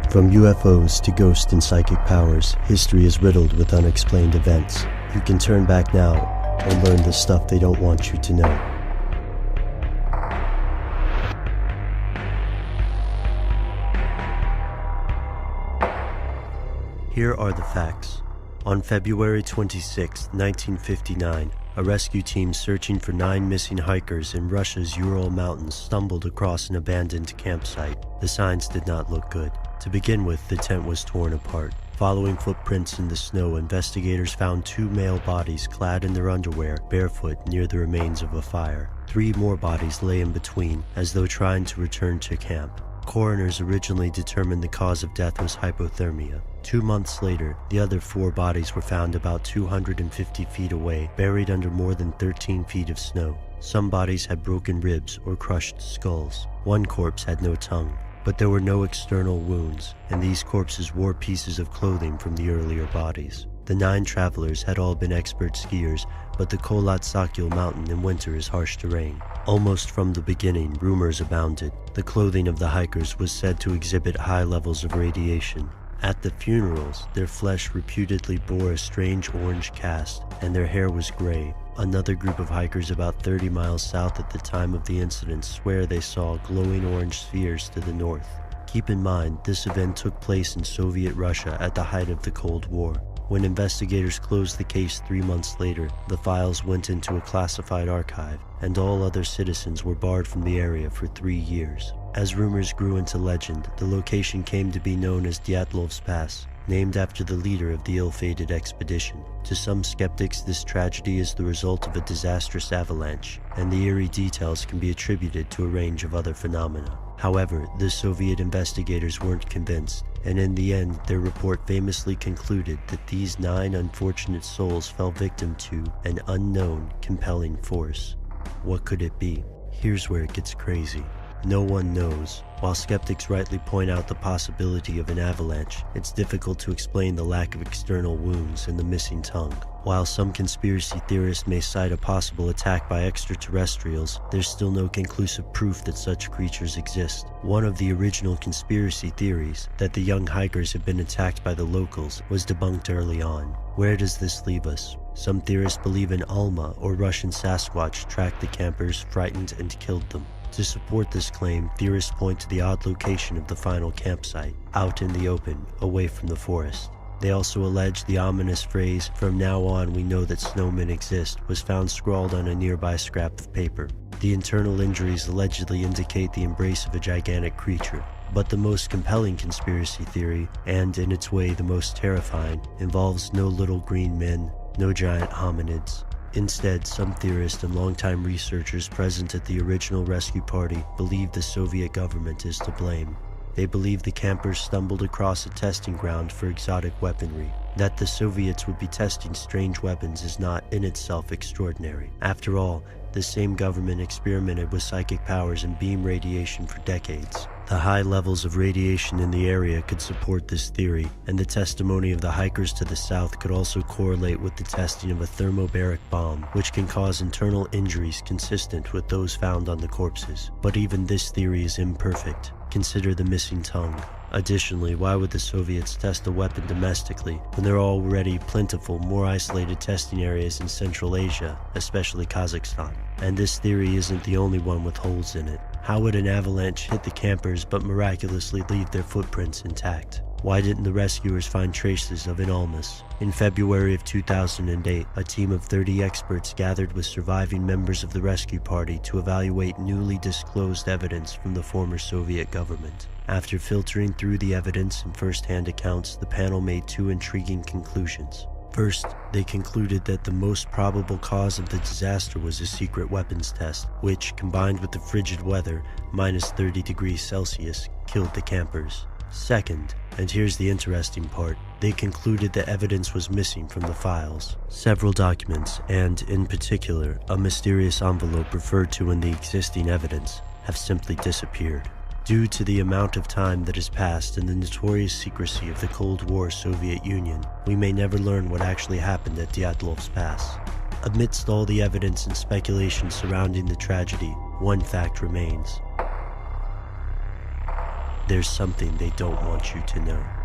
From UFOs to ghost and psychic powers, history is riddled with unexplained events. You can turn back now and learn the stuff they don't want you to know. Here are the facts. On February 26, 1959, a rescue team searching for 9 missing hikers in Russia's Ural Mountains stumbled across an abandoned campsite. The signs did not look good. To begin with, the tent was torn apart. Following footprints in the snow, investigators found 2 male bodies clad in their underwear, barefoot, near the remains of a fire. 3 more bodies lay in between, as though trying to return to camp. Coroners originally determined the cause of death was hypothermia. 2 months later, the other 4 bodies were found about 250 feet away, buried under more than 13 feet of snow. Some bodies had broken ribs or crushed skulls. 1 corpse had no tongue. But there were no external wounds, and these corpses wore pieces of clothing from the earlier bodies. The 9 travelers had all been expert skiers, but the Kolatsakil mountain in winter is harsh terrain. Almost from the beginning, rumors abounded. The clothing of the hikers was said to exhibit high levels of radiation. At the funerals, their flesh reputedly bore a strange orange cast, and their hair was gray. Another group of hikers about 30 miles south at the time of the incident swear they saw glowing orange spheres to the north. Keep in mind, this event took place in Soviet Russia at the height of the Cold War. When investigators closed the case 3 months later, the files went into a classified archive, and all other citizens were barred from the area for 3 years. As rumors grew into legend, the location came to be known as Dyatlov's Pass, named after the leader of the ill-fated expedition. To some skeptics, this tragedy is the result of a disastrous avalanche, and the eerie details can be attributed to a range of other phenomena. However, the Soviet investigators weren't convinced, and in the end, their report famously concluded that these 9 unfortunate souls fell victim to an unknown, compelling force. What could it be? Here's where it gets crazy. No one knows. While skeptics rightly point out the possibility of an avalanche, it's difficult to explain the lack of external wounds and the missing tongue. While some conspiracy theorists may cite a possible attack by extraterrestrials, there's still no conclusive proof that such creatures exist. One of the original conspiracy theories, that the young hikers had been attacked by the locals, was debunked early on. Where does this leave us? Some theorists believe an Alma or Russian Sasquatch tracked the campers, frightened, and killed them. To support this claim, theorists point to the odd location of the final campsite, out in the open, away from the forest. They also allege the ominous phrase, "From now on we know that snowmen exist," was found scrawled on a nearby scrap of paper. The internal injuries allegedly indicate the embrace of a gigantic creature. But the most compelling conspiracy theory, and in its way the most terrifying, involves no little green men, no giant hominids. Instead, some theorists and longtime researchers present at the original rescue party believe the Soviet government is to blame. They believe the campers stumbled across a testing ground for exotic weaponry. That the Soviets would be testing strange weapons is not in itself extraordinary. After all, the same government experimented with psychic powers and beam radiation for decades. The high levels of radiation in the area could support this theory, and the testimony of the hikers to the south could also correlate with the testing of a thermobaric bomb, which can cause internal injuries consistent with those found on the corpses. But even this theory is imperfect. Consider the missing tongue. Additionally, why would the Soviets test a weapon domestically when there are already plentiful, more isolated testing areas in Central Asia, especially Kazakhstan? And this theory isn't the only one with holes in it. How would an avalanche hit the campers but miraculously leave their footprints intact? Why didn't the rescuers find traces of an Almas? In February of 2008, a team of 30 experts gathered with surviving members of the rescue party to evaluate newly disclosed evidence from the former Soviet government. After filtering through the evidence and first-hand accounts, the panel made 2 intriguing conclusions. First, they concluded that the most probable cause of the disaster was a secret weapons test, which, combined with the frigid weather, minus 30 degrees Celsius, killed the campers. Second, and here's the interesting part, they concluded that evidence was missing from the files. Several documents, and in particular, a mysterious envelope referred to in the existing evidence, have simply disappeared. Due to the amount of time that has passed and the notorious secrecy of the Cold War Soviet Union, we may never learn what actually happened at Dyatlov's Pass. Amidst all the evidence and speculation surrounding the tragedy, one fact remains. There's something they don't want you to know.